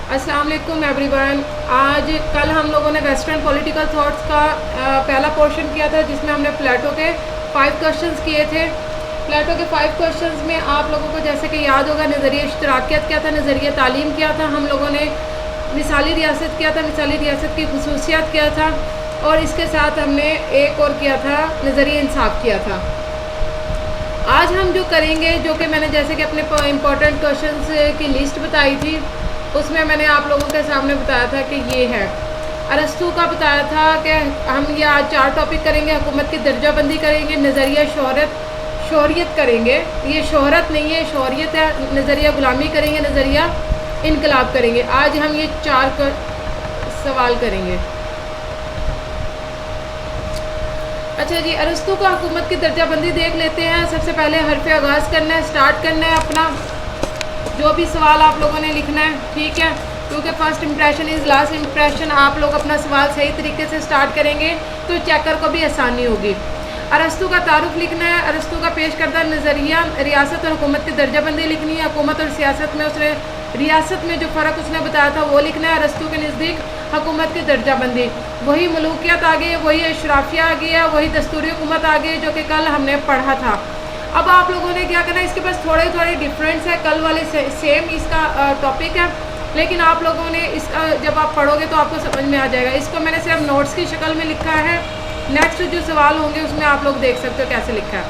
अस्सलाम वालेकुम एवरीवन। आज कल हम लोगों ने वेस्टर्न पॉलिटिकल थॉट्स का पहला पोर्शन किया था, जिसमें हमने प्लेटो के 5 क्वेश्चंस किए थे। प्लेटो के 5 क्वेश्चंस में आप लोगों को जैसे कि याद होगा, नज़रिया इश्तराकियत क्या था, नज़रिया तालीम क्या था, हम लोगों ने मिसाली रियासत क्या था, मिसाली रियासत की खसूसियात क्या था, और इसके साथ हमने एक और किया था, नज़रिया इंसाफ किया था। आज हम जो करेंगे, जो कि मैंने जैसे कि अपने इम्पोर्टेंट क्वेश्चंस की लिस्ट बताई थी, उसमें मैंने आप लोगों के सामने बताया था कि ये है अरस्तू का, बताया था कि हम ये आज 4 टॉपिक करेंगे। हुकूमत की दर्जाबंदी करेंगे, नज़रिया शौहरियत करेंगे, ये शोहरत नहीं है, शौहरियत है। नज़रिया ग़ुलामी करेंगे, नज़रिया इनकलाब करेंगे। आज हम ये 4 सवाल करेंगे। अच्छा जी, अरस्तू का हुकूमत की दर्जाबंदी देख लेते हैं। सबसे पहले हरफ आगाज़ करना है, स्टार्ट करना है अपना जो भी सवाल आप लोगों ने लिखना है, ठीक है, क्योंकि first impression is last impression. आप लोग अपना सवाल सही तरीके से स्टार्ट करेंगे तो चेकर को भी आसानी होगी। अरस्तू का तारुफ लिखना है, अरस्तू का पेश करदा नज़रिया, रियासत और हुकूमत की दर्जाबंदी लिखनी है। हुकूमत और सियासत में उसने, रियासत में जो फ़र्क उसने बताया था वो लिखना है। अरस्तू के नज़दीक हुकूमत की दर्जाबंदी, वही मलूकियत आ गई, वही अशराफिया आ गया, वही दस्तूरी हुकूमत आ गई, जो कि कल हमने पढ़ा था। अब आप लोगों ने क्या करना है, इसके पास थोड़े थोड़े डिफरेंस है, कल वाले से सेम इसका टॉपिक है, लेकिन आप लोगों ने इसका जब आप पढ़ोगे तो आपको समझ में आ जाएगा। इसको मैंने सिर्फ नोट्स की शक्ल में लिखा है। नेक्स्ट जो सवाल होंगे उसमें आप लोग देख सकते हो कैसे लिखा है।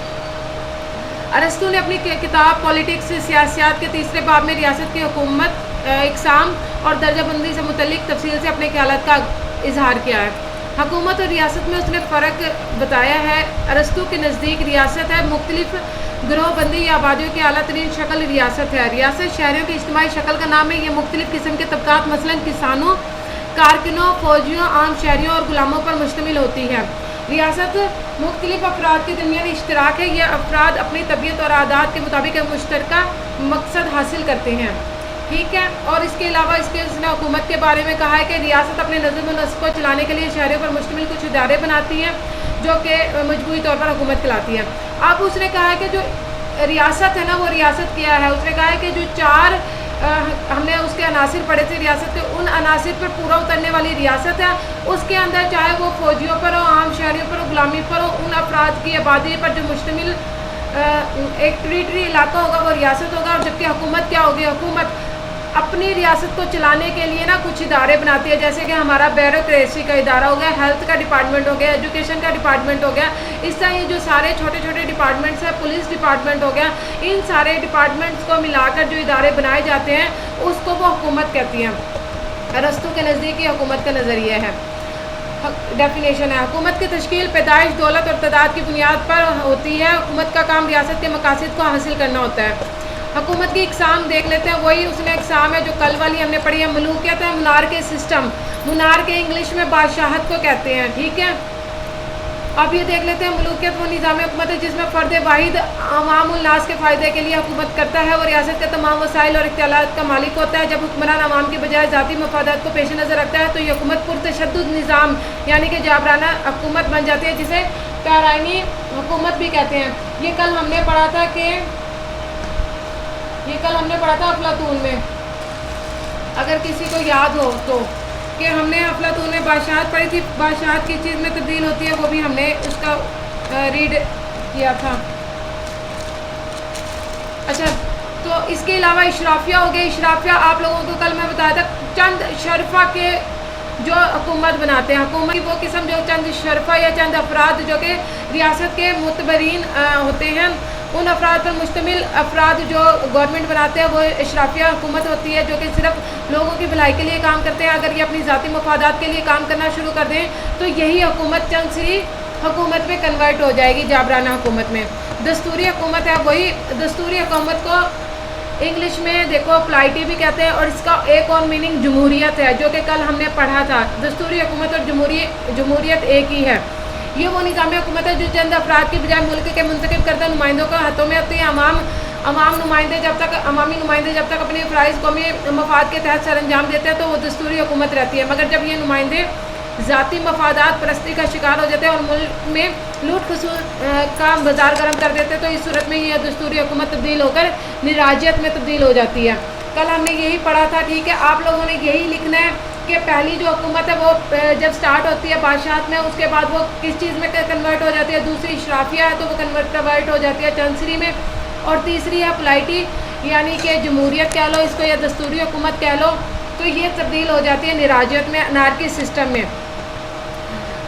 अरस्तू ने अपनी किताब पॉलिटिक्स सियासत के 3रे बाब में रियासत की हुकूमत, इकसाम और दर्जाबंदी से मुतल्लिक तफसील से अपने ख्यालात का इजहार किया है। हुकूमत और रियासत में उसने फ़र्क बताया है। अरस्तू के नज़दीक रियासत है मुख्तलिफ ग्रोहबंदी या आबादियों की आला तरीन शक्ल रियासत है। रियासत शहरियों की इज्तिमाई शक्ल का नाम है। ये मुख्तलिफ किस्म के तबकात मसलन किसानों, कारकुनों, फौजियों, आम शहरियों और गुलामों पर मुश्तमिल होती है। रियासत मुख्तलिफ अफराद के दरमियान इश्तराक है। ये अफराद अपनी तबीयत और आदात के मुताबिक मुश्तरका मकसद हासिल करते हैं, ठीक है। और इसके अलावा इसने हुकूमत के बारे में कहा है कि रियासत अपने नज़म व नस्ब को चलाने के लिए शहरों पर मुश्तमिल कुछ इदारे बनाती हैं, जो कि मजबूरी तौर पर हुकूमत चलाती हैं। अब उसने कहा है कि जो रियासत है ना, वो रियासत क्या है, उसने कहा है कि जो 4 हमने उसके अनासिर पढ़े थे रियासत के, उन अनासिर पर पूरा उतरने वाली रियासत है। उसके अंदर चाहे वो फौजियों पर हो, आम शहरियों पर हो, गुलामी पर हो, उन अफराद की आबादी पर जो मुश्तमिल एक टेरिटरी इलाका होगा वो रियासत होगा। और जबकि हुकूमत क्या होगी, हुकूमत अपनी रियासत को चलाने के लिए ना कुछ इदारे बनाती है, जैसे कि हमारा ब्यूरोक्रेसी का इदारा हो गया, हेल्थ का डिपार्टमेंट हो गया, एजुकेशन का डिपार्टमेंट हो गया। इस तरह ये जो सारे छोटे छोटे डिपार्टमेंट्स हैं, पुलिस डिपार्टमेंट हो गया, इन सारे डिपार्टमेंट्स को मिलाकर जो इदारे बनाए जाते हैं उसको वो हुकूमत कहती हैं। अरस्तू के नज़दीक ये हुकूमत का नज़रिया है। डेफिनेशन है, हुकूमत की तश्कील पैदाइश, दौलत और तादाद की बुनियाद पर होती है। हुकूमत का काम रियासत के मकासद को हासिल करना होता है। हुकूमत की इकसाम देख लेते हैं, वही उसने इकसाम है जो कल वाली हमने पढ़ी है। मलूकियत है मुनार सिस्टम, मुनार के इंग्लिश में बादशाहत को कहते हैं, ठीक है। अब ये देख लेते हैं, मलूकियत वो निज़ाम हुकूमत है जिसमें फ़र्द वाहिद अवामुल नास के फ़ायदे के लिए हुकूमत करता है। वो रियासत के तमाम वसाइल और इख्तियारात का मालिक होता है। जब हुक्मरान अवाम की बजाय ज़ाती मफादात को पेश नज़र रखता है तो ये हुकूमत पुरतशद्दुद निज़ाम यानी कि जाबराना हुकूमत बन जाती है, जिसे टाराइनी हुकूमत भी कहते हैं। ये कल हमने पढ़ा था अफलातून में, अगर किसी को याद हो तो, कि हमने अफलातून में बादशाहत पढ़ी थी। बादशाहत किस चीज़ में तब्दील होती है वो भी हमने उसका रीड किया था। अच्छा, तो इसके अलावा इशराफिया हो गया। इशराफिया आप लोगों को कल मैं बताया था, चंद शरफा के जो हुकूमत बनाते हैं, हुकूमत की वो किस्म जो चंद शरफा या चंद अफराद जो कि रियासत के मुतबरीन होते हैं, उन अफराद पर मुश्तमिल अफराद जो गवर्नमेंट बनाते हैं वो इशराफिया हुकूमत होती है, जो कि सिर्फ लोगों की भलाई के लिए काम करते हैं। अगर ये अपनी ज़ाती मफादात के लिए काम करना शुरू कर दें तो यही हुकूमत चंदसरी हुकूमत में कन्वर्ट हो जाएगी, जाबराना हुकूमत में। दस्तूरी हुकूमत है, वही दस्तूरी हुकूमत को इंग्लिश में देखो पोलाइटी भी कहते हैं, और इसका एक और मीनिंग जमहूरियत है, जो कि कल हमने पढ़ा था। दस्तूरी हुकूमत और जमहूरियत एक ही है। ये वो निज़ाम हुकूमत है जो चंद अफराद की बजाय मुल्क के मुंतखब करदा नुमाइंदों के हाथों में होती है। अवामी नुमाइंदे जब तक अपने फ़राइज़ कौमी मफाद के तहत सर अंजाम देते हैं तो वो दस्तूरी हुकूमत रहती है। मगर जब ये नुमाइंदे ज़ाती मफादात परस्ती का शिकार हो जाते हैं और मुल्क में लूट खसूस का बाजार गर्म कर देते हैं, तो इस सूरत में यह दस्तूरी हुकूमत तब्दील होकर निराजियत में तब्दील हो जाती है। कल हमने यही पढ़ा था, ठीक है। आप लोगों ने यही लिखना है कि पहली जो हुकूमत है वो जब स्टार्ट होती है बादशाहत में, उसके बाद वो किस चीज़ में कन्वर्ट हो जाती है। दूसरी इशराफिया है तो वो कन्वर्ट हो जाती है चंसरी में, और तीसरी है पोलाइटी यानी कि जमहूरियत कह लो इसको या दस्तूरी हुकूमत कह लो, तो ये तब्दील हो जाती है निराजियत में, अनारकी सिस्टम में।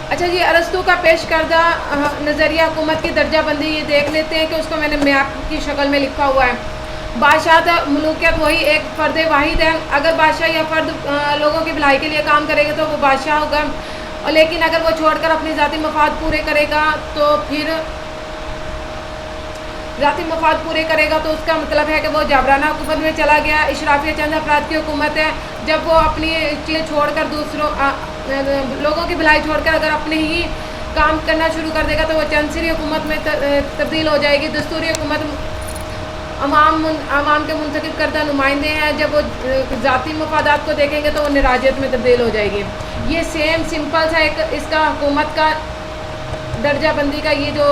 अच्छा जी, अरस्तू का पेश करदा नज़रिया हुकूमत की दर्जा बंदी ये देख लेते हैं कि उसको मैंने मैप की शक्ल में लिखा हुआ है। बादशाह मलूकियत वही एक फ़र्द वाहिद है। अगर बादशाह या फ़र्द लोगों की भलाई के लिए काम करेगा तो वो बादशाह होगा, और लेकिन अगर वो छोड़कर अपनी ज़ाती मफाद पूरे करेगा तो फिर ज़ाती मफाद पूरे करेगा तो उसका मतलब है कि वो जाबराना हुकूमत में चला गया। इशराफिया चंद अफराद की हुकूमत है। जब वो अपनी चीज़ें छोड़कर दूसरों लोगों की भलाई छोड़कर अगर अपने ही काम करना शुरू कर देगा तो वो चंसरी हुकूमत में तब्दील हो जाएगी। दस्तूरी हुकूमत अवाम के मुंतखब करदा नुमाइंदे हैं, जब वो ज़ाती मफादात को देखेंगे तो वो निराजियत में तब्दील हो जाएगी। ये सेम सिंपल सा एक इसका हुकूमत का दर्जा बंदी का ये जो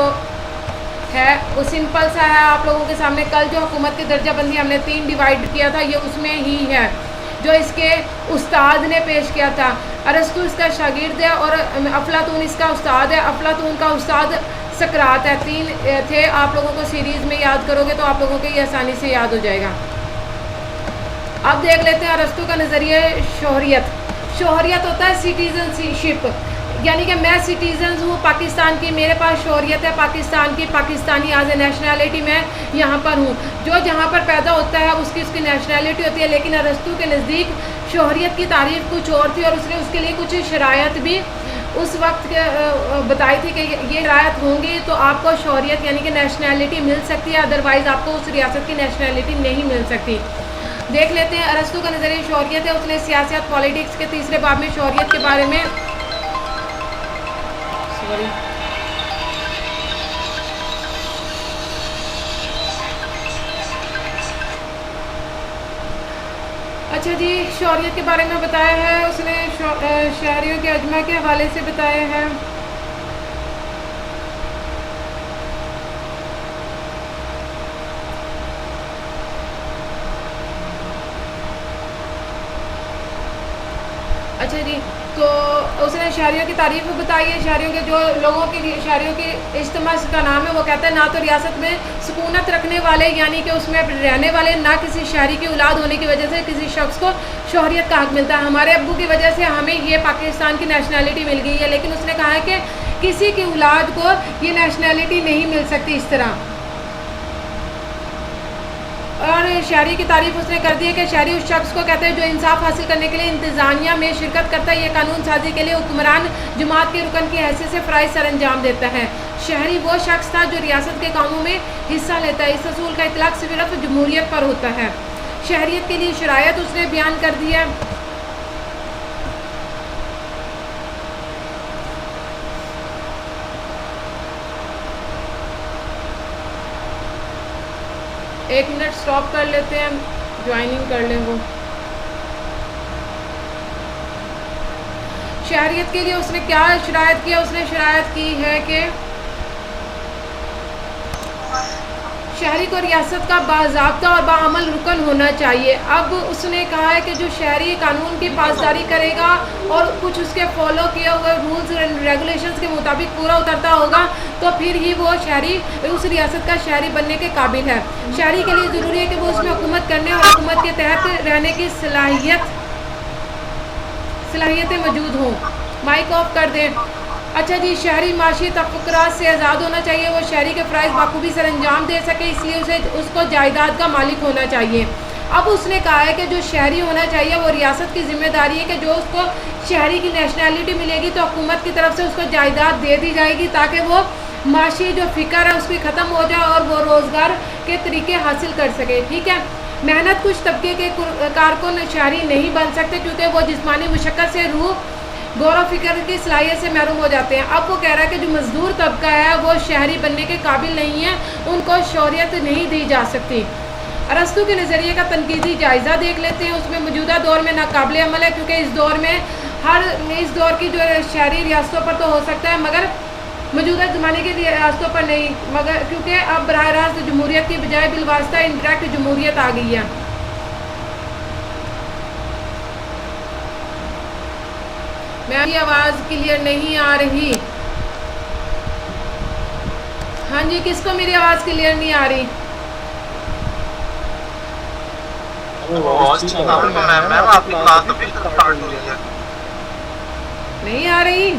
है वो सिंपल सा है आप लोगों के सामने। कल जो हुकूमत की दर्जा बंदी हमने 3 डिवाइड किया था, ये उसमें ही है जो इसके उस्ताद ने पेश किया था। अरस्तू इसका शागिर्द है और अफलातून इसका उस्ताद है। अफलातून का उस्ताद सकरात है। 3 थे। आप लोगों को सीरीज़ में याद करोगे तो आप लोगों को ये आसानी से याद हो जाएगा। अब देख लेते हैं अरस्तू का नज़रिया शोहरियत। शोहरियत होता है सिटीजनशिप, यानी कि मैं सिटीज़न हूँ पाकिस्तान की, मेरे पास शोहरियत है पाकिस्तान की, पाकिस्तानी एज ए नेशनैलिटी मैं यहाँ पर हूँ। जो जहाँ पर पैदा होता है उसकी नेशनैलिटी होती है, लेकिन अरस्तू के नज़दीक शोहरियत की तारीफ़ कुछ और थी और उसने उसके लिए कुछ शरायत भी उस वक्त बताई थी कि ये शरायत होंगी तो आपको शोहरियत यानी कि नेशनैलिटी मिल सकती है, अदरवाइज़ आपको उस रियासत की नेशनैलिटी नहीं मिल सकती। देख लेते हैं अरस्तू का नज़रिया शोहरियत है। उसने सियासत पॉलिटिक्स के 3रे बाब में शोहरियत के बारे में अच्छा जी, शौरियत के बारे में बताया है उसने। शहरियों के अजमा के हवाले से बताया है। अच्छा जी, तो उसने शहरियों की तारीफ़ बताई है। शहरियों के जो लोगों की शहरियों की इज्तिमा का नाम है, वो कहता है ना तो रियासत में सुकूनत रखने वाले यानी कि उसमें रहने वाले, ना किसी शहरी की औलाद होने की वजह से किसी शख्स को शोहरियत का हक़ मिलता है। हमारे अब्बू की वजह से हमें ये पाकिस्तान की नेशनैलिटी मिल गई है, लेकिन उसने कहा है कि किसी की औलाद को ये नेशनैलिटी नहीं मिल सकती इस तरह। और शहरी की तारीफ उसने कर दी है कि शहरी उस शख्स को कहते हैं जो इंसाफ हासिल करने के लिए इंतज़ामिया में शिरकत करता है, यह कानून साजी के लिए हुक्मरान जमात के रुकन की हैसियत से फ़राइज़ सर अंजाम देता है। शहरी वो शख्स था जो रियासत के कामों में हिस्सा लेता है। इस असूल का इतलाक़ सिर्फ जमहूरियत पर होता है। शहरियत के लिए शरायत उसने बयान कर दी है। एक मिनट स्टॉप कर लेते हैं, ज्वाइनिंग कर लें वो। शहरियत के लिए उसने क्या शरायत किया? उसने शरायत की है कि शहरी को रियासत का बाज़ाब्ता और बाअमल रुकन होना चाहिए। अब उसने कहा है कि जो शहरी कानून की पासदारी करेगा और कुछ उसके फॉलो किए हुए रूल्स एंड रेगुलेशंस के मुताबिक पूरा उतरता होगा तो फिर ही वो शहरी उस रियासत का शहरी बनने के काबिल है। शहरी के लिए ज़रूरी है कि वो उसमें हुकूमत करने और हुकूमत के तहत रहने की सलाहियतें मौजूद हों। माइक ऑफ कर दें। अच्छा जी, शहरी माशी तफक्कुरात से आज़ाद होना चाहिए। वो शहरी के फ़राइज़ बाखूबी सर अंजाम दे सके, इसलिए उसको जायदाद का मालिक होना चाहिए। अब उसने कहा है कि जो शहरी होना चाहिए वो रियासत की ज़िम्मेदारी है कि जो उसको शहरी की नेशनैलिटी मिलेगी तो हुकूमत की तरफ से उसको जायदाद दे दी जाएगी ताकि वो माशी जो फ़िक्र है उसकी ख़त्म हो जाए और वो रोज़गार के तरीके हासिल कर सके। ठीक है, मेहनत कुछ तबके के कारकुन शहरी नहीं बन सकते क्योंकि वो जिस्मानी मुशक्क़त से रूह गौर फिक्र की सलाहियत से महरूम हो जाते हैं। अब वो कह रहा है कि जो मजदूर तबका है वो शहरी बनने के काबिल नहीं है, उनको शौहरियत नहीं दी जा सकती। अरस्तू के नज़रिए का तनकीदी जायज़ा देख लेते हैं। उसमें मौजूदा दौर में नाकाबिल अमल है क्योंकि इस दौर की जो शहरी रियासतों पर तो हो सकता है मगर मौजूदा ज़माने की रियासतों पर नहीं, मगर क्योंकि अब बराह रास्त जमहूरियत की बजाय बिलवास्ता इंटरेक्ट जमहूरियत आ गई है। میری آواز کلیئر نہیں آ رہی. ہاں جی, کس کو میری آواز کلیئر نہیں آ رہی؟ نہیں آ رہی.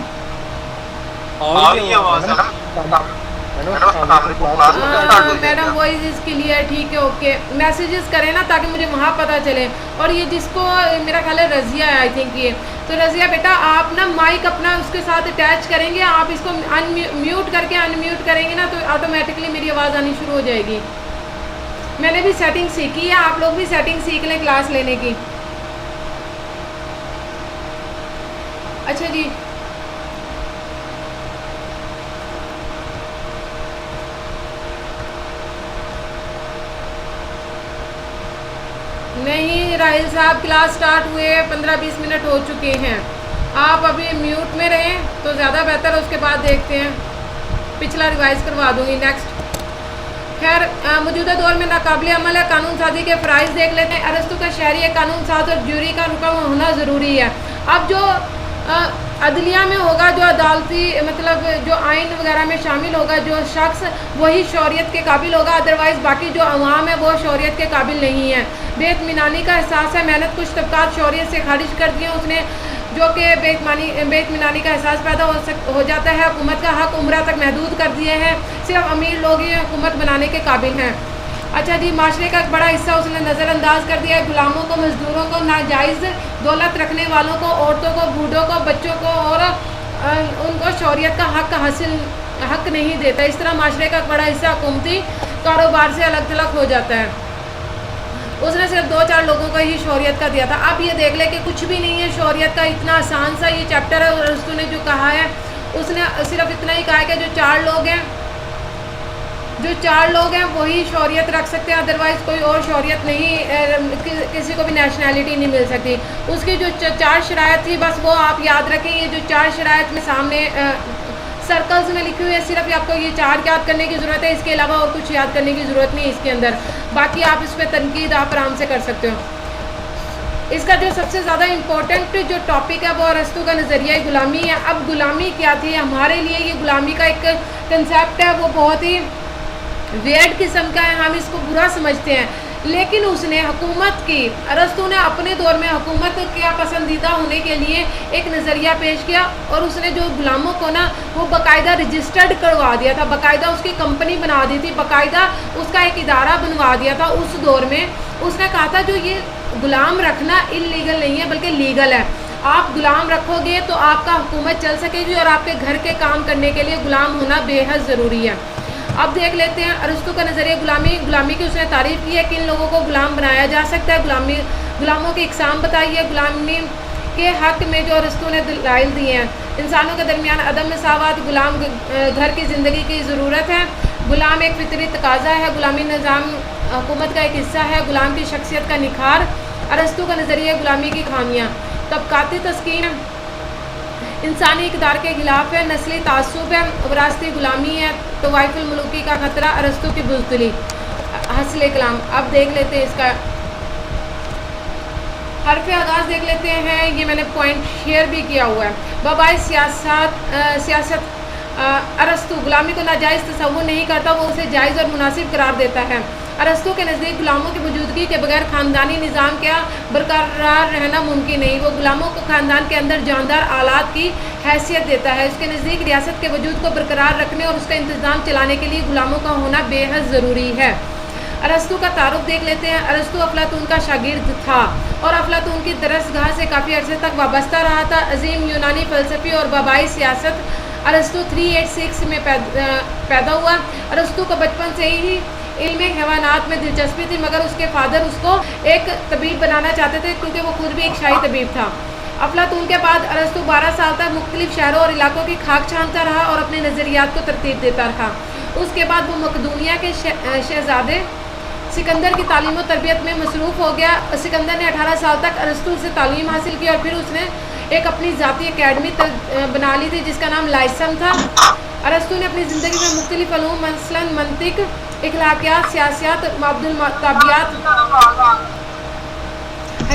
میڈم وائس از کلیئر, ٹھیک ہے, اوکے. میسیجز کریں نا تاکہ مجھے وہاں پتہ چلے. اور یہ جس کو میرا خیال ہے رضیہ ہے, آئی تھنک یہ تو رضیہ بیٹا آپ نا مائک اپنا اس کے ساتھ اٹیچ کریں گے, آپ اس کو میوٹ کر کے ان میوٹ کریں گے نا تو آٹومیٹکلی میری آواز آنی شروع ہو جائے گی. میں نے بھی سیٹنگ سیکھی ہے, آپ لوگ بھی سیٹنگ سیکھ لیں کلاس لینے کی. اچھا جی, نہیں راہل صاحب, کلاس سٹارٹ ہوئے 15-20 منٹ ہو چکے ہیں. آپ ابھی میوٹ میں رہیں تو زیادہ بہتر ہے, اس کے بعد دیکھتے ہیں. پچھلا ریوائز کروا دوں گی. نیکسٹ. خیر, موجودہ دور میں ناقابل عمل ہے قانون سازی کے فرائض دیکھ لیتے ہیں. ارسطو کا شہری ہے قانون ساز اور جوری کا رکن ہونا ضروری ہے. اب جو عدلیہ میں ہوگا, جو عدالتی مطلب جو آئین وغیرہ میں شامل ہوگا جو شخص, وہی شوریت کے قابل ہوگا. ادروائز باقی جو عوام ہے وہ شوریت کے قابل نہیں ہے. بے اطمینانی کا احساس ہے. محنت کچھ طبقات شوریت سے خارج کر دیے اس نے, جو کہ بے اطمینانی کا احساس پیدا ہو جاتا ہے. حکومت کا حق عمرہ تک محدود کر دیے ہیں. صرف امیر لوگ ہی حکومت بنانے کے قابل ہیں. اچھا جی, معاشرے کا ایک بڑا حصہ اس نے نظر انداز کر دیا ہے. غلاموں کو, مزدوروں کو, ناجائز دولت رکھنے والوں کو, عورتوں کو, بوڑھوں کو, بچوں کو, اور ان کو شوریت کا حق نہیں دیتا. اس طرح معاشرے کا ایک بڑا حصہ حکومتی کاروبار سے الگ تھلگ ہو جاتا ہے. اس نے صرف 2-4 لوگوں کو ہی شوریت کا دیا تھا. اب یہ دیکھ لے کہ کچھ بھی نہیں ہے شوریت کا. اتنا آسان سا یہ چیپٹر ہے. اور ارسطو نے جو کہا ہے اس نے صرف اتنا ہی کہا ہے کہ جو چار لوگ ہیں وہی شوریت رکھ سکتے ہیں, ادروائز کوئی اور شوریت نہیں, کسی کو بھی نیشنلٹی نہیں مل سکتی. اس کی جو 4 شرائط تھی بس وہ آپ یاد رکھیں. یہ جو 4 شرائط میں سامنے سرکلز میں لکھی ہوئی ہے, صرف آپ کو یہ 4 یاد کرنے کی ضرورت ہے. اس کے علاوہ اور کچھ یاد کرنے کی ضرورت نہیں اس کے اندر. باقی آپ اس پہ تنقید آپ آرام سے کر سکتے ہو. اس کا جو سب سے زیادہ امپورٹنٹ جو ٹاپک ہے وہ ارسطو کا نظریہ غلامی ہے. اب غلامی کیا تھی ہمارے لیے, یہ غلامی کا ایک کنسیپٹ ہے وہ بہت ہی ویئرڈ قسم کا ہے. ہم اس کو برا سمجھتے ہیں, لیکن اس نے حکومت کی, ارسطو نے اپنے دور میں حکومت کا پسندیدہ ہونے کے لیے ایک نظریہ پیش کیا. اور اس نے جو غلاموں کو نا وہ باقاعدہ رجسٹرڈ کروا دیا تھا, باقاعدہ اس کی کمپنی بنا دی تھی, باقاعدہ اس کا ایک ادارہ بنوا دیا تھا. اس دور میں اس نے کہا تھا جو یہ غلام رکھنا انلیگل نہیں ہے بلکہ لیگل ہے. آپ غلام رکھو گے تو آپ کا حکومت چل سکے گی, اور آپ کے گھر کے کام کرنے کے لیے غلام ہونا بے حد ضروری ہے. اب دیکھ لیتے ہیں ارسطو کا نظریہ غلامی کی. اس نے تعریف کی ہے کہ ان لوگوں کو غلام بنایا جا سکتا ہے. غلاموں کی اقسام بتائی ہے. غلامی کے حق میں جو ارسطو نے دلائل دیے ہیں. انسانوں کے درمیان عدم مساوات, غلام گھر کی زندگی کی ضرورت ہے, غلام ایک فطری تقاضا ہے, غلامی نظام حکومت کا ایک حصہ ہے, غلام کی شخصیت کا نکھار. ارسطو کا نظریہ غلامی کی خامیاں, طبقاتی تسکین انسانی اقدار کے خلاف ہے, نسلی تعصب ہے, وراثتی غلامی ہے, طوائف الملوکی کا خطرہ, ارسطو کی بزدلی. حاصل کلام. اب دیکھ لیتے ہیں اس کا حرف آغاز دیکھ لیتے ہیں. یہ میں نے پوائنٹ شیئر بھی کیا ہوا ہے. بابائے سیاست ارسطو غلامی کو ناجائز تصور نہیں کرتا, وہ اسے جائز اور مناسب قرار دیتا ہے. ارسطو کے نزدیک غلاموں کی موجودگی کے بغیر خاندانی نظام کیا برقرار رہنا ممکن نہیں. وہ غلاموں کو خاندان کے اندر جاندار آلات کی حیثیت دیتا ہے. اس کے نزدیک ریاست کے وجود کو برقرار رکھنے اور اس کا انتظام چلانے کے لیے غلاموں کا ہونا بے حد ضروری ہے. ارسطو کا تعارف دیکھ لیتے ہیں. ارسطو افلاطون کا شاگرد تھا اور افلاطون کی درس گاہ سے کافی عرصے تک وابستہ رہا تھا. عظیم یونانی فلسفی اور بابائی سیاست ارسطو 386 میں پیدا ہوا. ارسطو کو بچپن سے ہی علم حیوانات میں دلچسپی تھی, مگر اس کے فادر اس کو ایک طبیب بنانا چاہتے تھے کیونکہ وہ خود بھی ایک شاہی طبیب تھا. افلاطون کے بعد ارسطو 12 سال تک مختلف شہروں اور علاقوں کی خاک چھانتا رہا اور اپنے نظریات کو ترتیب دیتا رہا. اس کے بعد وہ مقدونیہ کے شہزادے سکندر کی تعلیم و تربیت میں مصروف ہو گیا. سکندر نے 18 سال تک ارسطو سے تعلیم حاصل کی اور پھر اس نے ایک اپنی ذاتی اکیڈمی بنا لی تھی جس کا نام لائسم تھا. ارسطو نے اپنی زندگی میں مختلف علوم مثلاً منطق, اخلاقیات, سیاست, معبد الطبیعت,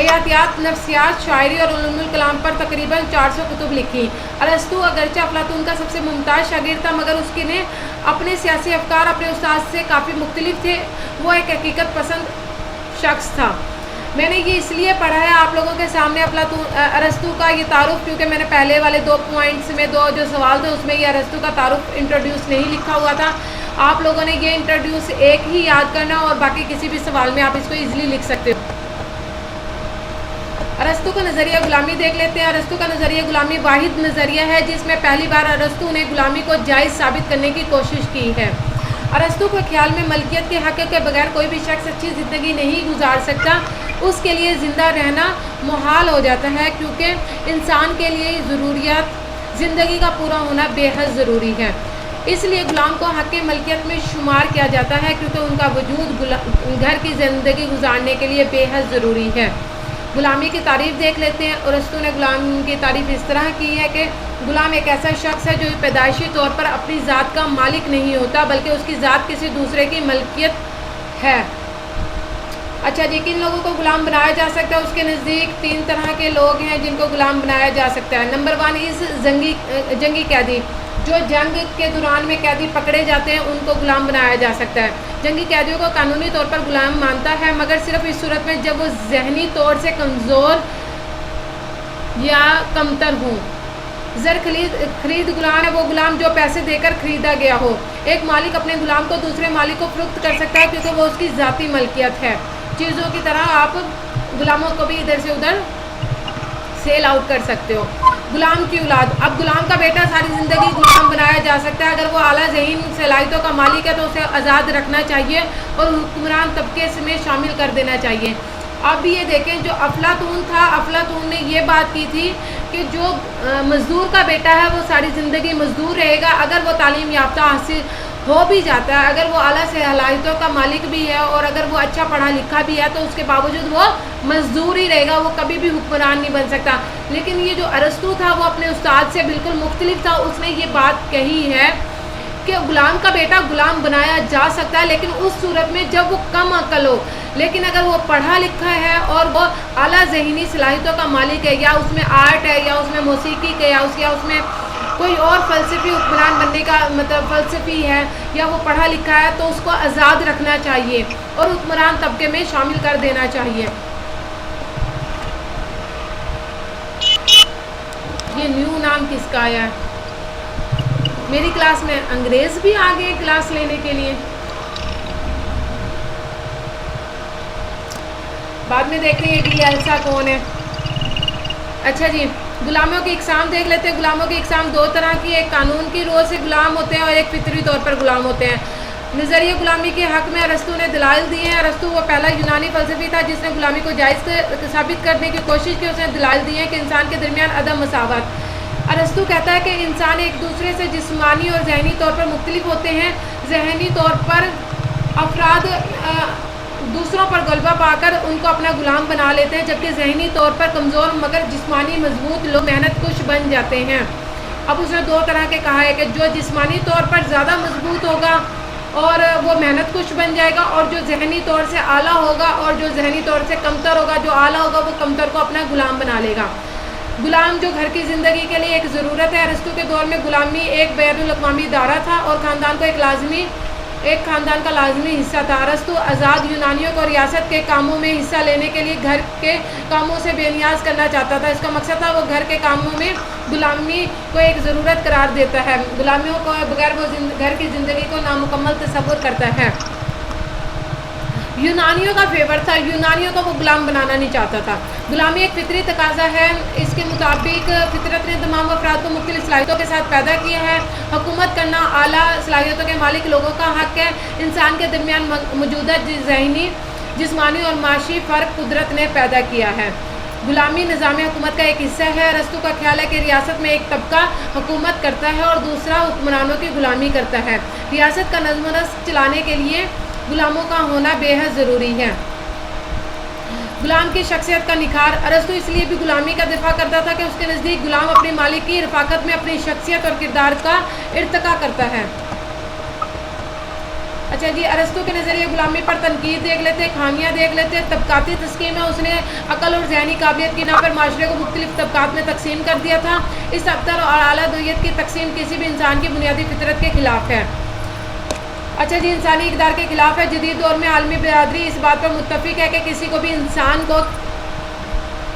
हयातियात, नफ्सियात, शायरी और उलूमुल कलाम पर तकरीबन 400 कुतुब लिखी। अरस्तू अगरचे अफलातून का सबसे मुमताज़ शागिर्द था, मगर उसके ने अपने सियासी अफकार अपने उस्ताद से काफ़ी मुख्तलिफ थे। वो एक हकीकत पसंद शख्स था। मैंने ये इसलिए पढ़ा है आप लोगों के सामने अरस्तू का ये तारुफ, क्योंकि मैंने पहले वाले 2 पॉइंट्स में 2 जो सवाल थे उसमें ये अरस्तू का तारुफ इंट्रोड्यूस नहीं लिखा हुआ था। आप लोगों ने ये इंट्रोड्यूस एक ही याद करना और बाकी किसी भी सवाल में आप इसको ईजिली लिख सकते हो। अरस्तू का नज़रिया गुलामी देख लेते हैं। अरस्तू का नज़रिया गुलामी वाहिद नज़रिया है जिसमें पहली बार अरस्तू ने गुलामी को जायज़ साबित करने की कोशिश की है। अरस्तू के ख्याल में मलकियत के हक़ के बगैर कोई भी शख्स अच्छी ज़िंदगी नहीं गुजार सकता। उसके लिए ज़िंदा रहना मुहाल हो जाता है, क्योंकि इंसान के लिए ज़रूरियात ज़िंदगी का पूरा होना बेहद ज़रूरी है। इसलिए गुलाम को हक़ मलकियत में शुमार किया जाता है, क्योंकि उनका वजूद घर की ज़िंदगी गुजारने के लिए बेहद ज़रूरी है। गुलामी की तारीफ़ देख लेते हैं। अरस्तू ने गुलाम की तारीफ़ इस तरह की है कि गुलाम एक ऐसा शख्स है जो पैदाइशी तौर पर अपनी ज़ात का मालिक नहीं होता, बल्कि उसकी ज़ात किसी दूसरे की मलकियत है। अच्छा जी, किन लोगों को गुलाम बनाया जा सकता है? उसके नज़दीक 3 तरह के लोग हैं जिनको गुलाम बनाया जा सकता है। नंबर 1 इस जंगी कैदी, जो जंग के दौरान में कैदी पकड़े जाते हैं उनको गुलाम बनाया जा सकता है। जंगी कैदियों को कानूनी तौर पर गुलाम मानता है, मगर सिर्फ इस सूरत में जब वो जहनी तौर से कमज़ोर या कमतर हो। ज़र खरीद गुलाम है वो गुलाम जो पैसे देकर ख़रीदा गया हो। एक मालिक अपने गुलाम को दूसरे मालिक को फ़रोख्त कर सकता है, क्योंकि वो उसकी ज़ाती मलकियत है। चीज़ों की तरह आप गुलामों को भी इधर से उधर सेल आउट कर सकते हो। गुलाम की औलाद, अब गुलाम का बेटा सारी ज़िंदगी गुलाम बनाया जा सकता है। अगर वो आला ज़हीन सलाहियतों का मालिक है तो उसे आज़ाद रखना चाहिए और हुक्मरान तबके में शामिल कर देना चाहिए। अब ये देखें, जो अफलातून था, अफलातून ने ये बात की थी कि जो मज़दूर का बेटा है वो सारी ज़िंदगी मज़दूर रहेगा। अगर वो तालीम याफ्ता हासिल हो भी जाता है, अगर वो आला सलाहियतों का मालिक भी है और अगर वो अच्छा पढ़ा लिखा भी है, तो उसके बावजूद वो मज़दूर ही रहेगा, वो कभी भी हुक्मरान नहीं बन सकता। लेकिन ये जो अरस्तू था वो अपने उस्ताद से बिल्कुल मुख्तलिफ था। उसने ये बात कही है कि गुलाम का बेटा गुलाम बनाया जा सकता है, लेकिन उस सूरत में जब वो कम अक्ल हो। लेकिन अगर वो पढ़ा लिखा है और वो आला ज़हनी सलाहियतों का मालिक है, या उसमें आर्ट है, या उसमें मौसीकी के, या उसमें कोई और फ़लसफ़ी हुक्मरान बनने का मतलब फ़लसफ़ी है, या वो पढ़ा लिखा है, तो उसको आज़ाद रखना चाहिए और हुक्मरान तबके में शामिल कर देना चाहिए। ये न्यू नाम किसका आया है? मेरी क्लास में अंग्रेज़ भी आ गए क्लास लेने के लिए। बाद में देखते हैं ये एल्सा कौन है। अच्छा जी, गुलामों की इकसाम देख लेते हैं। गुलामों की इकसाम 2 तरह की, एक कानून की रोज़ से गुलाम होते हैं और एक फितरी तौर पर गुलाम होते हैं। नज़रिया गुलामी के हक़ में अरस्तू ने दलाइल दिए हैं। अरस्तू वो पहला यूनानी फ़लसफ़ी था जिसने गुलामी को जायज़ साबित करने की कोशिश की। उसने दलाइल दिए हैं कि इंसान के दरमियान अदम मसावत। अरस्तू कहता है कि इंसान एक दूसरे से जिस्मानी और ज़हनी तौर पर मुख्तलिफ होते हैं। ज़हनी तौर पर अफराद दूसरों पर गलबा पाकर उनको अपना गुलाम बना लेते हैं, जबकि ज़हनी तौर पर कमज़ोर मगर जिस्मानी मजबूत लोग मेहनत कुश बन जाते हैं। अब उसने 2 तरह के कहा है कि जो जिस्मानी तौर पर ज़्यादा मजबूत होगा और वो मेहनत कुश बन जाएगा, और जो ज़हनी तौर से आला होगा और जो ज़हनी तौर से कमतर होगा, जो आला होगा वो कमतर को अपना गुलाम बना लेगा। गुलाम जो घर की ज़िंदगी के लिए एक ज़रूरत है। अरस्तू के दौर में गुलामी एक बैनुल अक़वामी इदारा था और ख़ानदान को एक ख़ानदान का लाजमी हिस्सा था। अरस्तू आज़ाद यूनानियों को रियासत के कामों में हिस्सा लेने के लिए घर के कामों से बेनियाज करना चाहता था। इसका मकसद था वो घर के कामों में गुलामी को एक ज़रूरत करार देता है। गुलामियों को बगैर वो घर की ज़िंदगी को नामुकम्मल तसव्वुर करता है। यूनानियों का फेवर था, यूनानियों को वो गुलाम बनाना नहीं चाहता था। गुलामी एक फितरी तकाजा है। इसके मुताबिक फितरत ने तमाम अफराद को मुख्तलिफ सलाहियतों के साथ पैदा किया है। हुकूमत करना आला सलाहियतों के मालिक लोगों का हक़ है। इंसान के दरमियान मौजूदा ज़हनी, जिस्मानी और माशी फ़र्क कुदरत ने पैदा किया है। गुलामी निज़ाम हुकूमत का एक हिस्सा है। अरस्तू का ख्याल है कि रियासत में एक तबका हुकूमत करता है और दूसरा हुक्मरानों की गुलामी करता है। रियासत का नज़्म व नस्क चलाने के लिए गुलामों का होना बेहद ज़रूरी है। गुलाम की शख्सियत का निखार। अरस्तू इसलिए भी गुलामी का दिफा करता था कि उसके नज़दीक गुलाम अपने मालिक की रफ़ाकत में अपनी शख्सियत और किरदार का इर्तिका करता है। अच्छा जी, ارسطو کے نظریہ غلامی پر تنقید دیکھ لیتے، خامیاں دیکھ لیتے۔ طبقاتی تسکین میں اس نے عقل اور ذہنی قابلیت کی بنا پر معاشرے کو مختلف طبقات میں تقسیم کر دیا تھا۔ اس ابتر اور اعلیٰ نوعیت کی تقسیم کسی بھی انسان کی بنیادی فطرت کے خلاف ہے۔ اچھا جی، انسانی اقدار کے خلاف ہے۔ جدید دور میں عالمی برادری اس بات پر متفق ہے کہ کسی کو بھی انسان کو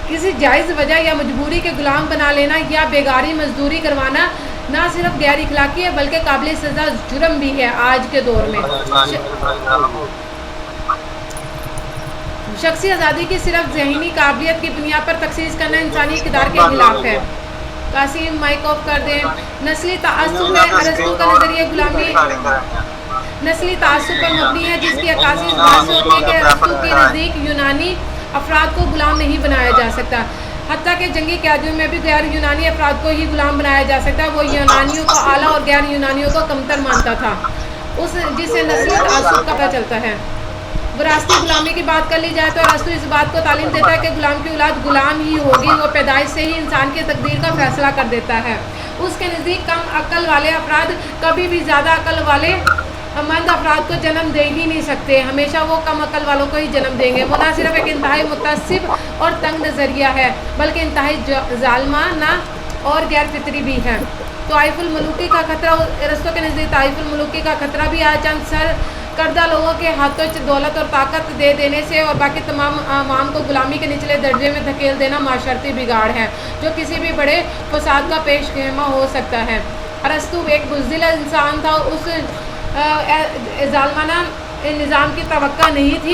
کسی جائز وجہ یا مجبوری کے غلام بنا لینا یا بیگاری مزدوری کروانا نہ صرف غیر اخلاقی ہے بلکہ قابل سزا جرم بھی ہے آج کے دور میں۔ شخصی آزادی کی صرف ذہنی قابلیت کی بنیاد پر تخصیص کرنا انسانی اقدار کے خلاف ہے۔ قاسم مائک آف کر دیں۔ نسلی تعصب ہے۔ ارسطو کا نظریہ غلامی نسلی تعصب پر مبنی ہے، جس کی عکاسی اس بات سے ہوتی ہے کہ ارسطو کے نزدیک یونانی افراد کو غلام نہیں بنایا جا سکتا، حتیٰ کہ جنگی قیدیوں میں بھی غیر یونانی افراد کو ہی غلام بنایا جا سکتا ہے۔ وہ یونانیوں کو اعلیٰ اور غیر یونانیوں کو کمتر مانتا تھا، جس سے نسلی تعصب کا پتہ چلتا ہے۔ وراثتی غلامی کی بات کر لی جائے تو ارسطو اس بات کو تعلیم دیتا ہے کہ غلام کی اولاد غلام ہی ہوگی، وہ پیدائش سے ہی انسان کی تقدیر کا فیصلہ کر دیتا ہے۔ اس کے نزدیک کم عقل والے افراد کبھی بھی زیادہ عقل والے مند افراد کو جنم دے ہی نہیں سکتے، ہمیشہ وہ کم عقل والوں کو ہی جنم دیں گے۔ وہ نہ صرف ایک انتہائی متعصب اور تنگ نظریہ ہے بلکہ انتہائی ظالمانہ اور غیر فطری بھی ہے۔ طائف الملوکی کا خطرہ ارسطو کے نزدیک طائف الملوکی کا خطرہ بھی آج چند سر کردہ لوگوں کے ہاتھوں دولت اور طاقت دے دینے سے اور باقی تمام عوام کو غلامی کے نچلے درجے میں دھکیل دینا معاشرتی بگاڑ ہے جو کسی بھی بڑے فساد کا پیش خیمہ ہو سکتا ہے۔ ارسطو ایک بزدل انسان تھا، اس ظالمانہ نظام کی توقع نہیں تھی۔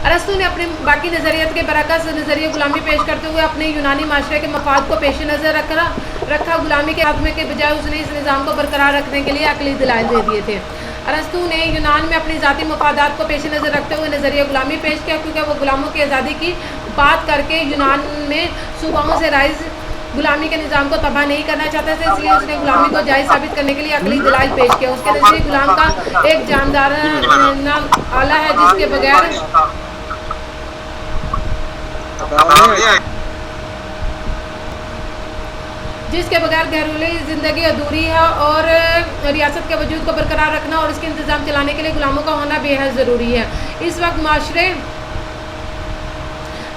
ارسطو نے اپنے باقی نظریات کے برعکس نظریہ غلامی پیش کرتے ہوئے اپنے یونانی معاشرے کے مفاد کو پیش نظر رکھا۔ غلامی کے خاتمے کے بجائے اس نے اس نظام کو برقرار رکھنے کے لیے عقلی دلائل دے دیے تھے۔ ارسطو نے یونان میں اپنی ذاتی مفادات کو پیش نظر رکھتے ہوئے نظریہ غلامی پیش کیا، کیونکہ وہ غلاموں کی آزادی کی بات کر کے یونان میں صوباؤں سے رائج غلامی کے نظام کو تباہ نہیں کرنا چاہتا تھا، اس لیے اس نے غلامی کو جائز ثابت کرنے کے لیے عقلی دلائل پیش کیا۔ اس کے نزدیک غلام کا ایک جاندارانہ آلہ ہے جس کے بغیر گھریلو زندگی ادھوری ہے اور ریاست کے وجود کو برقرار رکھنا اور اس کے انتظام چلانے کے لیے غلاموں کا ہونا بے حد ضروری ہے۔ اس وقت معاشرے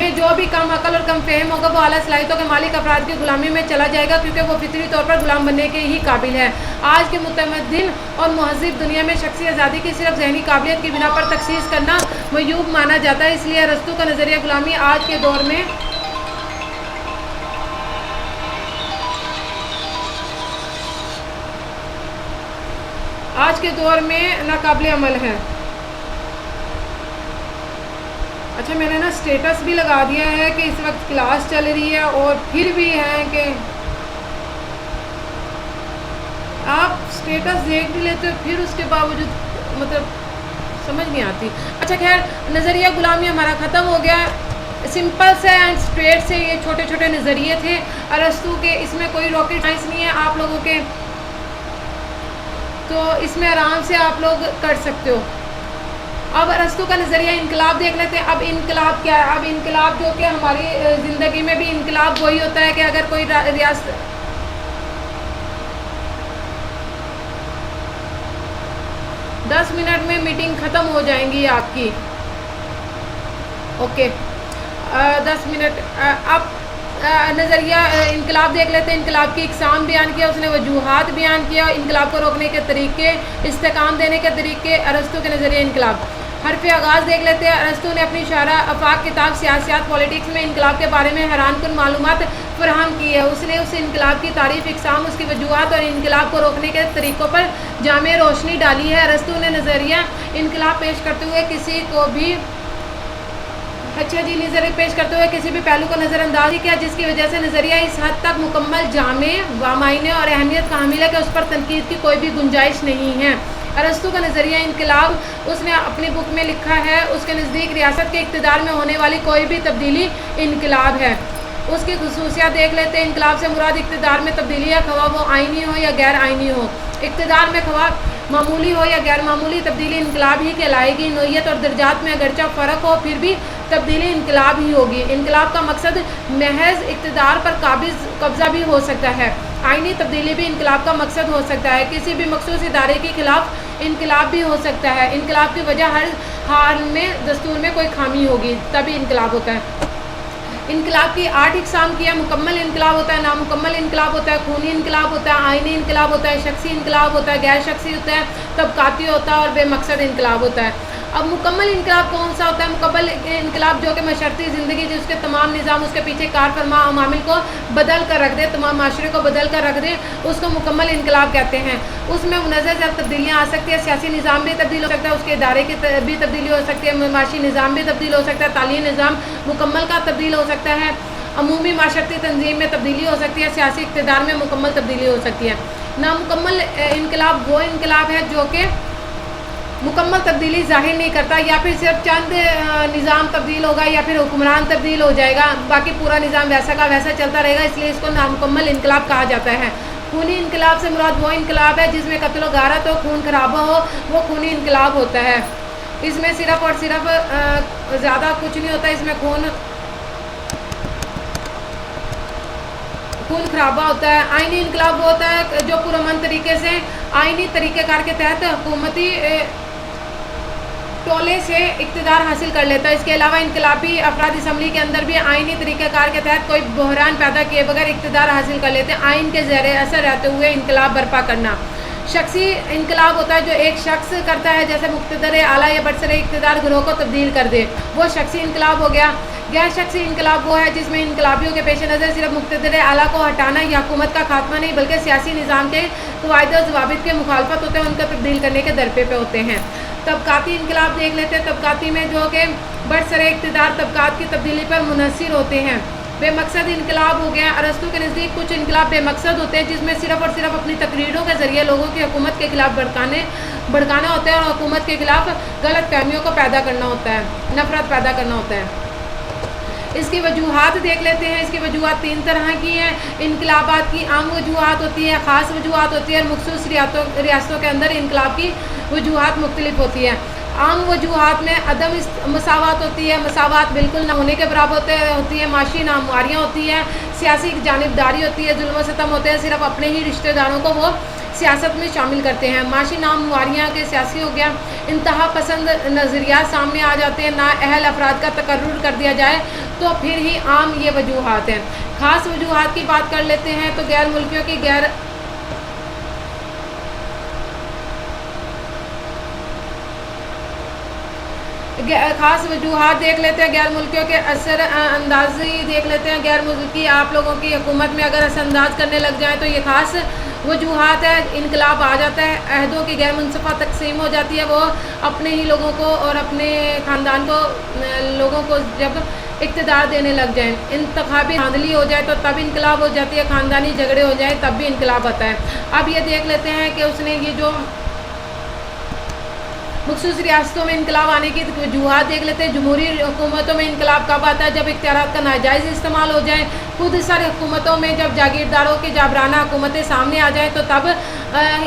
میں جو بھی کم عقل اور کم فہم ہوگا وہ اعلیٰ صلاحیتوں کے مالک افراد کی غلامی میں چلا جائے گا، کیونکہ وہ فطری طور پر غلام بننے کے ہی قابل ہے۔ آج کے متمدن اور مہذب دنیا میں شخصی آزادی کی صرف ذہنی قابلیت کی بنا پر تخصیص کرنا معیوب مانا جاتا ہے، اس لیے ارسطو کا نظریہ غلامی آج کے دور میں ناقابل عمل ہے۔ اچھا، میں نے نا اسٹیٹس بھی لگا دیا ہے کہ اس وقت کلاس چل رہی ہے اور پھر بھی ہے کہ آپ اسٹیٹس دیکھ بھی لیتے پھر اس کے باوجود مطلب سمجھ نہیں آتی۔ اچھا خیر، نظریہ غلامی ہمارا ختم ہو گیا۔ سمپل سے اینڈ اسٹریٹ سے یہ چھوٹے چھوٹے نظریے تھے ارسطو کے، اس میں کوئی راکٹ سائنس نہیں ہے آپ لوگوں کے، تو اس میں آرام سے آپ لوگ کر سکتے ہو۔ اب ارسطو کا نظریہ انقلاب دیکھ لیتے ہیں۔ اب انقلاب کیا ہے؟ اب انقلاب جو کہ ہماری زندگی میں بھی انقلاب وہی ہوتا ہے کہ اگر کوئی ریاست 10 منٹ میں میٹنگ ختم ہو جائیں گی آپ کی، اوکے 10 منٹ۔ اب نظریہ انقلاب دیکھ لیتے ہیں۔ انقلاب کی اقسام بیان کیا، اس نے وجوہات بیان کیا، انقلاب کو روکنے کے طریقے، استحکام دینے کے طریقے، ارسطو کے نظریہ انقلاب۔ حرف آغاز دیکھ لیتے ہیں۔ ارسطو نے اپنی شرح آفاق کتاب سیاسیات پولیٹکس میں انقلاب کے بارے میں حیران کن معلومات فراہم کی ہے۔ اس نے اس انقلاب کی تعریف، اقسام، اس کی وجوہات اور انقلاب کو روکنے کے طریقوں پر جامع روشنی ڈالی ہے۔ ارسطو نے نظریہ انقلاب پیش کرتے ہوئے کسی بھی پہلو کو نظر انداز کیا، جس کی وجہ سے نظریہ اس حد تک مکمل، جامع، بامعنی اور اہمیت کا حامل ہے کہ اس پر تنقید کی کوئی بھی گنجائش نہیں ہے۔ ارسطو کا نظریہ انقلاب اس نے اپنی بک میں لکھا ہے، اس کے نزدیک ریاست کے اقتدار میں ہونے والی کوئی بھی تبدیلی انقلاب ہے۔ اس کی خصوصیات دیکھ لیتے ہیں۔ انقلاب سے مراد اقتدار میں تبدیلی ہے، خواہ وہ آئینی ہو یا غیر آئینی ہو۔ اقتدار میں خواہ معمولی ہو یا غیر معمولی تبدیلی انقلاب ہی کہلائے گی۔ نوعیت اور درجات میں اگرچہ فرق ہو پھر بھی تبدیلی انقلاب ہی ہوگی۔ انقلاب کا مقصد محض اقتدار پر قبضہ بھی ہو سکتا ہے۔ आईनी तब्दीली भी इनकलाब का मकसद हो सकता है। किसी भी मखसूस इदारे के खिलाफ इनकलाब भी हो सकता है। इनकलाब की वजह हर हाल में दस्तूर में कोई खामी होगी तभी इनकलाब होता है। इनकलाब की 8 इकसाम की है। मुकम्मल इनकलाब होता है, नामुकम्मल इनकलाब होता है, खूनी इनकलाब होता है, आइनी इनकलाब होता है, शख्सी इनकलाब होता है, गैर शख्सी होता है, तबकाती होता है और बेमकसद इनकलाब होता है। अब मुकम्मल इनकलाब कौन सा होता है? मुकम्मल इनकलाब जो कि मशरती ज़िंदगी जिसके तमाम निज़ाम उसके पीछे कार फरमा अमामिल को बदल कर रख दे, तमाम माशरे को बदल कर रख दे, उसको मुकम्मल इनकलाब कहते हैं। उसमें मुनज़्ज़र तब्दीलियाँ आ सकती है, सियासी निज़ाम भी तब्दील हो सकता है, उसके इदारे की भी तब्दीली हो सकती है, माशी निज़ाम भी तब्दील हो सकता है, तालीमी निज़ाम मुकम्मल का तब्दील हो सकता है, अमूमी माशरती तंजीम में तब्दीली हो सकती है, सियासी इक़्तिदार में मुकम्मल तब्दीली हो सकती है। नामुकम्मल इनकलाब वो इनकलाब है जो कि मुकम्मल तब्दीली ज़ाहिर नहीं करता, या फिर सिर्फ चंद निज़ाम तब्दील होगा या फिर हुक्मरान तब्दील हो जाएगा, बाकी पूरा निज़ाम वैसा का वैसा चलता रहेगा, इसलिए इसको नामुकम्मल इनकलाब कहा जाता है। खूनी इनकलाब से मुराद वो इनकलाब है जिसमें कत्ल व गारत हो, खून खराबा हो, वो खूनी इनकलाब होता है। इसमें सिर्फ और सिर्फ ज़्यादा कुछ नहीं होता, इसमें खून खराबा होता है। आइनी इनकलाब वो होता है जो पुरअमन तरीके से आइनी तरीक़ेकार के तहत हुकूमती टोले से इक़्तिदार हासिल कर लेता है। इसके अलावा इनकलाबी अफराद असम्बली के अंदर भी आइनी तरीक़ेकार के तहत कोई बहरान पैदा किए बगैर इक़्तिदार हासिल कर लेते हैं। आइन के ज़ेरे असर रहते हुए इनकलाब बर्पा करना। शख्सी इनकलाब होता है जो एक शख्स करता है, जैसे मुक़्तदर आला या बरसर इक़्तिदार गिरोह को तब्दील कर दे, वो शख्सी इनकलाब हो गया। गैर शख्सी इनकलाब वो है जिसमें इनकलाबियों के पेश नज़र सिर्फ मुक़्तदर आला को हटाना या हुकूमत का खात्मा नहीं बल्कि सियासी निज़ाम के क़वाइद और ज़वाबित के मुखालफत होते हैं, उनका तब्दील करने के दरपे पे होते हैं। तबकाती इनकलाब देख लेते हैं। तबकाती में जो कि बरसर इक़्तिदार तबकात की तब्दीली पर मुनहसर होते हैं। बेमकसद इनकलाब हो गया। अरस्तू के नज़दीक कुछ इनकलाब बेमकसद होते हैं जिसमें सिर्फ और सिर्फ अपनी तकरीरों के ज़रिए लोगों की हुकूमत के खिलाफ भड़काना होता है और हुकूमत के खिलाफ गलत फहमियों को पैदा करना होता है, नफरत पैदा करना होता है। इसकी वजूहात देख लेते हैं। इसकी वजूहात 3 तरह की हैं। इनकलाबात की आम वजूहात होती है, ख़ास वजूहात होती है और मखसूस रियासतों के अंदर इनकलाब की वजूहात मुख्तलिफ होती है। आम वजूहात में अदम मसावत होती है, मसावत बिल्कुल ना होने के बराबर होती है, माशी नामवारियाँ होती हैं, सियासी जानिबदारी होती है, जुल्म सितम होते हैं, सिर्फ अपने ही रिश्तेदारों को वो सियासत में शामिल करते हैं। माशी नामवारियाँ के सियासी हो गया। इंतहा पसंद नज़रियात सामने आ जाते हैं, ना अहल अफराद का तकर्रुर कर दिया जाए तो फिर ही आम ये वजूहात हैं। ख़ास वजूहात की बात कर लेते हैं तो गैर मुल्कियों की ख़ास वजूहात देख लेते हैं। गैर मुल्कियों के असर अंदाज़ी देख लेते हैं। गैर मुल्की आप लोगों की हुकूमत में अगर असर अंदाज करने लग जाए तो ये ख़ास वजूहात है, इनकलाब आ जाता है। अहदों की गैर मुनसफ़ा तकसीम हो जाती है, वो अपने ही लोगों को और अपने ख़ानदान को लोगों को जब इक़्तिदार देने लग जाएँ, इंतखाबी धांधली हो जाए तो तब इनकलाब हो जाती है, ख़ानदानी झगड़े हो जाए तब भी इनकलाब आता है। अब ये देख लेते हैं कि उसने ये जो मखसूस रियासतों में इनकलाब आने की वजूहात देख लेते हैं। जमहूरी हुकूमतों में इनकलाब कब आता है? जब इख्तियारात का नाजायज़ इस्तेमाल हो जाए। खुद सारी हुकूमतों में जब जागीरदारों की जाबराना हुकूमतें सामने आ जाएँ तो तब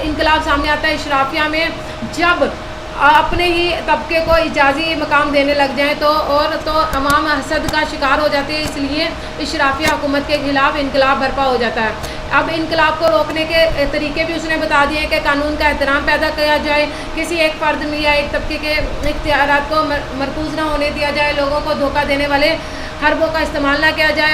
इनकलाब सामने आता है। इशराफिया में जब अपने ही तबके को इजाज़ी मकाम देने लग जाएँ तो अवाम हसद का शिकार हो जाती है, इसलिए इशराफिया हुकूमत के ख़िलाफ़ इनकलाब बर्पा हो जाता है। अब इनकलाब को रोकने के तरीके भी उसने बता दिए कि कानून का एहतराम पैदा किया जाए, किसी एक फ़र्द में या एक तबके के इख्तियारात को मरकूज़ ना होने दिया जाए, लोगों को धोखा देने वाले हरबों का इस्तेमाल ना किया जाए,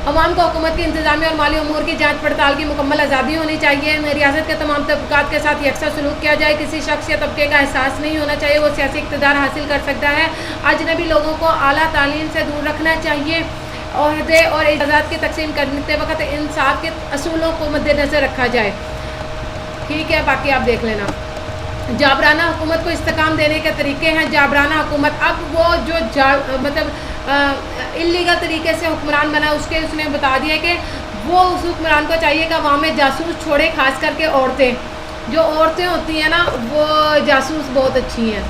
अवाम को हुकूमत की इंतज़ामी और माली उमूर की जांच पड़ताल की मुकम्मल आज़ादी होनी चाहिए। रियासत के तमाम तबकात के साथ यकसा सलूक किया जाए। किसी शख्स या तबके का एहसास नहीं होना चाहिए वो सियासी इक़्तिदार हासिल कर सकता है। अजनबी लोगों को आला तालीम से दूर रखना चाहिए। ओहदे और इजाज़त की तकसीम करते वक्त इंसाफ के असूलों को मद्देनज़र रखा जाए। ठीक है, बाकी आप देख लेना। जाबराना हुकूमत को इस्तेकाम देने के तरीके हैं। जाबराना हुकूमत, अब वो जो इल्लीगल तरीके से हुक्मरान बना उसने बता दिया कि वो उस हुक्मरान को चाहिए कि वहाँ में जासूस छोड़े, खास करके औरतें, जो औरतें होती हैं ना वो जासूस बहुत अच्छी हैं।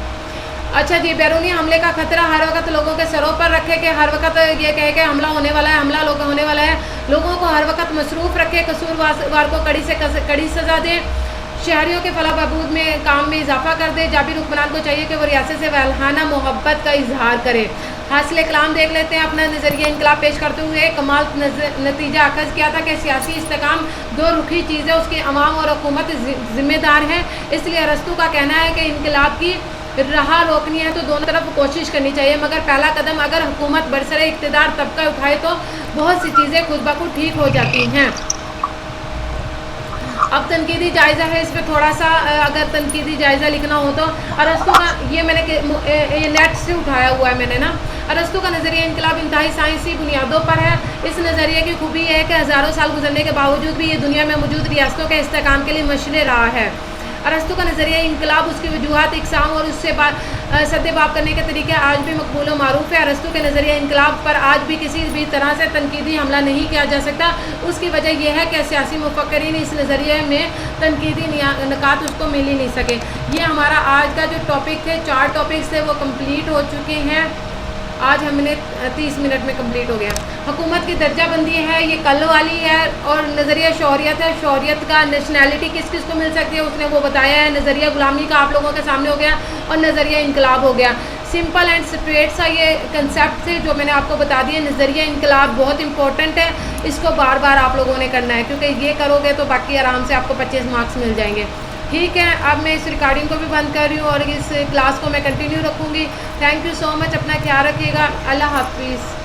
अच्छा जी, बैरूनी हमले का खतरा हर वक्त लोगों के सरों पर रखे कि हर वक्त ये कहे कि हमला होने वाला है, हमला होने वाला है। लोगों को हर वक्त मसरूफ़ रखे, कसूरवार को कड़ी से कड़ी सज़ा दे, शहरियों के फलाह बहबूद में काम में इजाफा कर दे। जाबिर हुक्मरान को चाहिए कि वो रियासत से वल्हाना मोहब्बत का इजहार करे। حاصل کلام دیکھ لیتے ہیں. اپنا نظریہ انقلاب پیش کرتے ہوئے کمال نتیجہ اخذ کیا تھا کہ سیاسی استحکام دو رخی چیز ہے, اس کی عوام اور حکومت ذمہ دار ہیں. اس لیے ارسطو کا کہنا ہے کہ انقلاب کی راہ روکنی ہے تو دونوں طرف کوشش کرنی چاہیے, مگر پہلا قدم اگر حکومت برسر اقتدار طبقہ اٹھائے تو بہت سی چیزیں خود بخود ٹھیک ہو جاتی ہیں. اب تنقیدی جائزہ ہے, اس پہ تھوڑا سا اگر تنقیدی جائزہ لکھنا ہو تو ارسطو کا یہ میں نے نیٹ سے اٹھایا ہوا ہے میں نے نا. ارسطو کا نظریہ انقلاب انتہائی سائنسی بنیادوں پر ہے. اس نظریے کی خوبی یہ ہے کہ ہزاروں سال گزرنے کے باوجود بھی یہ دنیا میں موجود ریاستوں کے استحکام کے لیے مشعل رہا ہے. ارسطو کا نظریہ انقلاب, اس کی وجوہات, اقسام اور اس سے سد باب کرنے کے طریقے آج بھی مقبول و معروف ہے. ارسطو کے نظریہ انقلاب پر آج بھی کسی بھی طرح سے تنقیدی حملہ نہیں کیا جا سکتا. اس کی وجہ یہ ہے کہ سیاسی مفکرین اس نظریے میں تنقیدی نکات اس کو مل ہی نہیں سکے. یہ ہمارا آج کا جو ٹاپک تھے, 4 ٹاپکس تھے, وہ کمپلیٹ ہو چکے ہیں. آج ہم نے 30 منٹ میں کمپلیٹ ہو گیا. حکومت کی درجہ بندی ہے, یہ کل والی ہے. اور نظریہ شہریت ہے, شہریت کا نیشنلٹی کس کس کو مل سکتی ہے اس نے وہ بتایا ہے. نظریہ غلامی کا آپ لوگوں کے سامنے ہو گیا, اور نظریہ انقلاب ہو گیا. سمپل اینڈ اسٹریٹ سا یہ کنسیپٹ تھے جو میں نے آپ کو بتا دیا. نظریہ انقلاب بہت امپورٹنٹ ہے, اس کو بار بار آپ لوگوں نے کرنا ہے, کیونکہ یہ کرو گے تو باقی آرام سے آپ کو 25 مارکس مل جائیں گے. ٹھیک ہے, اب میں اس ریکارڈنگ کو بھی بند کر رہی ہوں اور اس کلاس کو میں کنٹینیو رکھوں گی. تھینک یو سو مچ, اپنا خیال رکھیے گا. اللہ حافظ.